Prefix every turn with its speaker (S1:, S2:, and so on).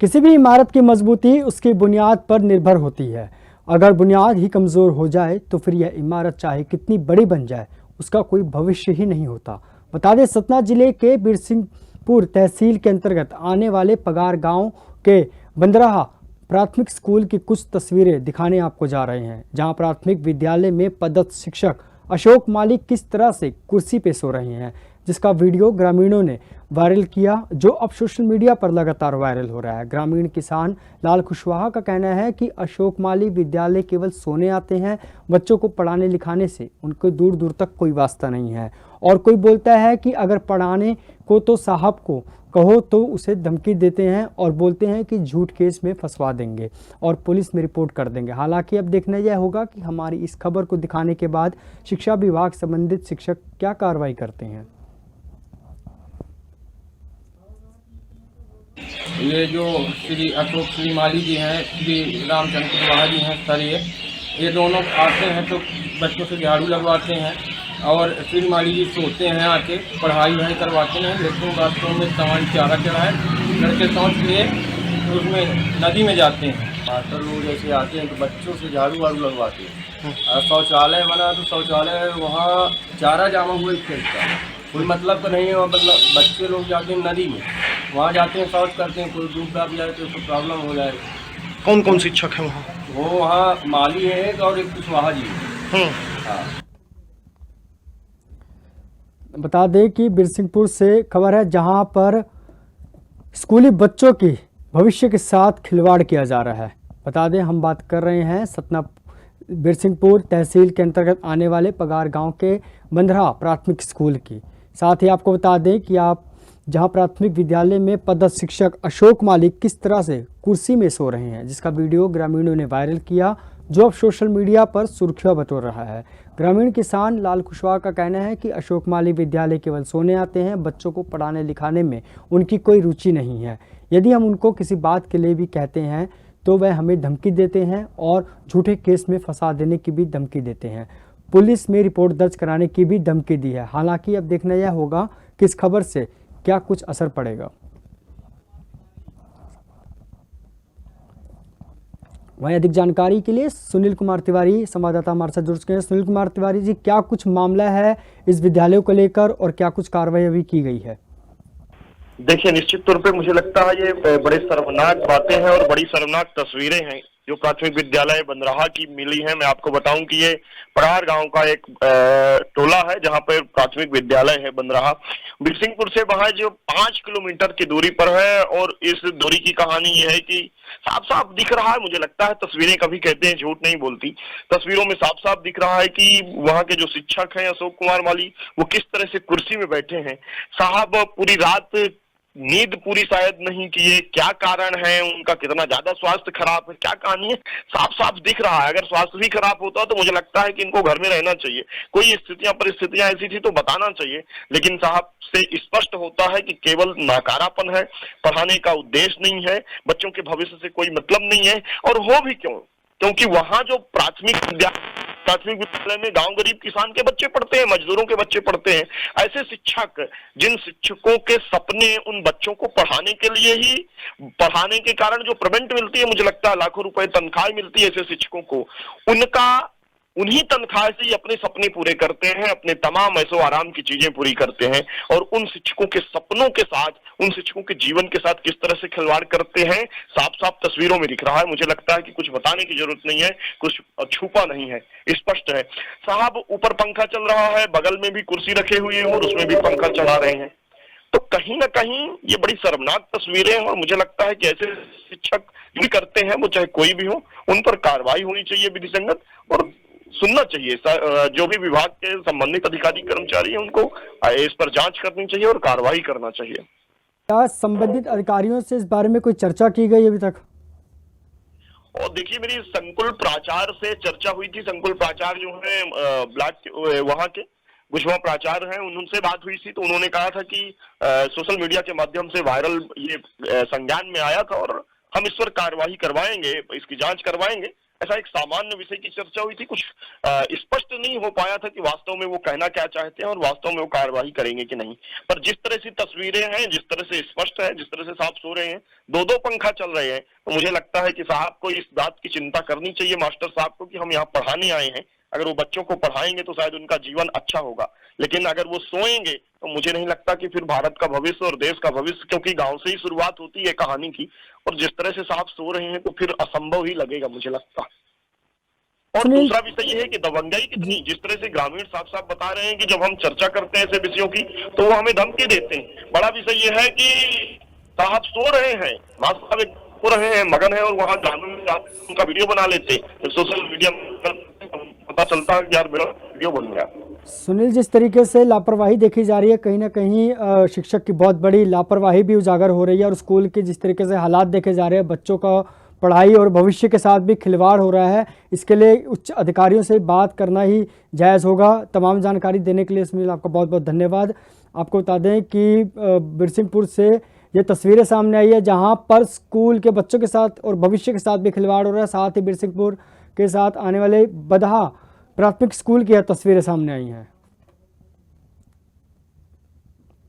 S1: किसी भी इमारत की मजबूती उसकी बुनियाद पर निर्भर होती है। अगर बुनियाद ही कमज़ोर हो जाए तो फिर यह इमारत चाहे कितनी बड़ी बन जाए उसका कोई भविष्य ही नहीं होता। बता दें, सतना जिले के बिरसिंहपुर तहसील के अंतर्गत आने वाले पगार गांव के बंदराहा प्राथमिक स्कूल की कुछ तस्वीरें दिखाने आपको जा रहे हैं, जहां प्राथमिक विद्यालय में पदस्थ शिक्षक अशोक मालिक किस तरह से कुर्सी पे सो रहे हैं, जिसका वीडियो ग्रामीणों ने वायरल किया, जो अब सोशल मीडिया पर लगातार वायरल हो रहा है। ग्रामीण किसान लाल कुशवाहा का कहना है कि अशोक माली विद्यालय केवल सोने आते हैं, बच्चों को पढ़ाने लिखाने से उनको दूर दूर तक कोई वास्ता नहीं है। और कोई बोलता है कि अगर पढ़ाने को तो साहब को कहो तो उसे धमकी देते हैं और बोलते हैं कि झूठ केस में फंसवा देंगे और पुलिस में रिपोर्ट कर देंगे। हालांकि अब देखना यह होगा कि हमारी इस खबर को दिखाने के बाद शिक्षा विभाग संबंधित शिक्षक क्या कार्रवाई करते हैं।
S2: ये जो श्री अशोक श्री माली जी हैं, श्री रामचंद्र कुशवाहा जी हैं सर, ये दोनों आते हैं तो बच्चों से झाड़ू लगवाते हैं और श्री माली जी सोते हैं, आके पढ़ाई वढ़ाई करवाते हैं। लेकिन बाथरूम में सामान चारा चढ़ा है, लड़के सोच लिए तो उसमें नदी में जाते हैं। मास्टर लोग जैसे आते हैं तो बच्चों से झाड़ू वाड़ू लगवाते हैं। और शौचालय बना तो शौचालय वहाँ चारा जामा हुआ खेलता है, कोई मतलब तो नहीं है। मतलब बच्चे लोग जाते हैं नदी में, वहाँ जाते हैं शौच करते हैं, कोई डूब डाब जाए तो उसको प्रॉब्लम हो जाए।
S3: कौन कौन शिक्षक है वहाँ?
S2: वो वहाँ माली है एक और एक कुशवाहा जी है। हाँ।
S1: बता दें कि बिरसिंहपुर से खबर है, जहां पर स्कूली बच्चों की भविष्य के साथ खिलवाड़ किया जा रहा है। बता दें, हम बात कर रहे हैं सतना बिरसिंहपुर तहसील के अंतर्गत आने वाले पगार गांव के बंदरा प्राथमिक स्कूल की। साथ ही आपको बता दें कि आप जहां प्राथमिक विद्यालय में पदस्थ शिक्षक अशोक मालिक किस तरह से कुर्सी में सो रहे हैं, जिसका वीडियो ग्रामीणों ने वायरल किया, जो अब सोशल मीडिया पर सुर्खियां बटोर रहा है। ग्रामीण किसान लाल कुशवाहा का कहना है कि अशोक माली विद्यालय केवल सोने आते हैं, बच्चों को पढ़ाने लिखाने में उनकी कोई रुचि नहीं है। यदि हम उनको किसी बात के लिए भी कहते हैं तो वह हमें धमकी देते हैं और झूठे केस में फंसा देने की भी धमकी देते हैं। पुलिस में रिपोर्ट दर्ज कराने की भी धमकी दी है। हालांकि अब देखना यह होगा कि इस खबर से क्या कुछ असर पड़ेगा। वहीं अधिक जानकारी के लिए सुनील कुमार तिवारी संवाददाता हमारे साथ जुड़ चुके हैं। सुनील कुमार तिवारी जी, क्या कुछ मामला है इस विद्यालय को लेकर और क्या कुछ कार्रवाई अभी की गई है?
S3: देखिए, निश्चित तौर पे मुझे लगता है ये बड़े शर्मनाक बातें हैं और बड़ी शर्मनाक तस्वीरें हैं जो प्राथमिक विद्यालय बंदराहा की मिली हैं। मैं आपको बताऊं कि ये परार गांव का एक टोला है जहां पर प्राथमिक विद्यालय है बंदराहा। बिरसिंहपुर से वहां जो 5 किलोमीटर की दूरी पर है और इस दूरी की कहानी ये है कि साफ साफ दिख रहा है, मुझे लगता है तस्वीरें कभी कहते हैं झूठ नहीं बोलती। तस्वीरों में साफ साफ दिख रहा है कि वहां के जो शिक्षक हैं अशोक कुमार माली, वो किस तरह से कुर्सी में बैठे हैं। साहब पूरी रात नींद पूरी शायद नहीं किए, क्या कारण है उनका, कितना ज्यादा स्वास्थ्य खराब है, क्या कहानी है, साफ साफ दिख रहा है। अगर स्वास्थ्य भी खराब होता तो मुझे लगता है कि इनको घर में रहना चाहिए। कोई परिस्थितियां ऐसी थी तो बताना चाहिए, लेकिन साहब से स्पष्ट होता है कि केवल नाकारापन है, पढ़ाने का उद्देश्य नहीं है, बच्चों के भविष्य से कोई मतलब नहीं है। और हो भी क्यों, क्योंकि वहां जो प्राथमिक विद्यालय में गांव गरीब किसान के बच्चे पढ़ते हैं, मजदूरों के बच्चे पढ़ते हैं। ऐसे शिक्षक, जिन शिक्षकों के सपने उन बच्चों को पढ़ाने के लिए ही, पढ़ाने के कारण जो पेमेंट मिलती है, मुझे लगता है लाखों रुपए तनख्वाह मिलती है ऐसे शिक्षकों को, उन्हीं तनख्वाह से ही अपने सपने पूरे करते हैं, अपने तमाम ऐसो आराम की चीजें पूरी करते हैं। और उन शिक्षकों के सपनों के साथ, उन शिक्षकों के जीवन के साथ किस तरह से खिलवाड़ करते हैं, साफ साफ तस्वीरों में दिख रहा है। मुझे लगता है कि कुछ बताने की जरूरत नहीं है, कुछ छुपा नहीं है, स्पष्ट है। साहब ऊपर पंखा चल रहा है, बगल में भी कुर्सी रखे हुए हैं और उसमें भी पंखा चला रहे हैं, तो कहीं ना कहीं ये बड़ी शर्मनाक तस्वीरें हैं। और मुझे लगता है कि ऐसे शिक्षक भी करते हैं, वो चाहे कोई भी हो, उन पर कार्रवाई होनी चाहिए विधिसंगत, और सुनना चाहिए जो भी विभाग के संबंधित अधिकारी कर्मचारी हैं उनको इस पर जांच करनी चाहिए और कार्रवाई करना चाहिए।
S1: क्या संबंधित अधिकारियों से इस बारे में कोई चर्चा की गई अभी तक?
S3: और देखिए, मेरी संकुल प्राचार्य से चर्चा हुई थी। संकुल प्राचार्य जो है ब्लॉक वहां के कुशवाहा प्राचार्य हैं, उनसे बात हुई थी तो उन्होंने कहा था कि सोशल मीडिया के माध्यम से वायरल ये संज्ञान में आया था और हम इस पर कार्रवाई करवाएंगे, इसकी जांच करवाएंगे। ऐसा एक सामान्य विषय की चर्चा हुई थी। कुछ स्पष्ट नहीं हो पाया था कि वास्तव में वो कहना क्या चाहते हैं और वास्तव में वो कार्यवाही करेंगे कि नहीं। पर जिस तरह से तस्वीरें हैं, जिस तरह से स्पष्ट है, जिस तरह से साहब सो रहे हैं, दो दो पंखा चल रहे हैं, तो मुझे लगता है कि साहब को इस बात की चिंता करनी चाहिए, मास्टर साहब को, कि हम यहाँ पढ़ाने आए हैं। अगर वो बच्चों को पढ़ाएंगे तो शायद उनका जीवन अच्छा होगा, लेकिन अगर वो सोएंगे तो मुझे नहीं लगता कि फिर भारत का भविष्य और देश का भविष्य, क्योंकि गांव से ही शुरुआत होती है कहानी की, और जिस तरह से साहब सो रहे हैं तो फिर असंभव ही लगेगा मुझे लगता। और
S1: सुनील,
S3: दूसरा विषय ये है कि दबंगई कितनी, जिस तरह से ग्रामीण साफ साफ बता रहे हैं कि जब हम चर्चा करते हैं ऐसे विषयों की तो वो हमें धमकी देते हैं। बड़ा विषय ये है कि साहब सो रहे हैं, साहब सो रहे हैं, मगन है, और वहाँ ग्रामीण में उनका वीडियो बना लेते हैं, सोशल मीडिया में पता चलता है कि यार मेरा वीडियो बन गया।
S1: सुनील, जिस तरीके से लापरवाही देखी जा रही है, कहीं ना कहीं शिक्षक की बहुत बड़ी लापरवाही भी उजागर हो रही है, और स्कूल के जिस तरीके से हालात देखे जा रहे हैं, बच्चों का पढ़ाई और भविष्य के साथ भी खिलवाड़ हो रहा है, इसके लिए उच्च अधिकारियों से बात करना ही जायज़ होगा। तमाम जानकारी देने के लिए सुनील आपका बहुत बहुत धन्यवाद। आपको बता दें कि बिरसिंहपुर से ये तस्वीरें सामने आई है जहां पर स्कूल के बच्चों के साथ और भविष्य के साथ भी खिलवाड़ हो रहा है। साथ ही बिरसिंहपुर के साथ आने वाले बदहा प्राथमिक स्कूल की तस्वीरें सामने आई हैं।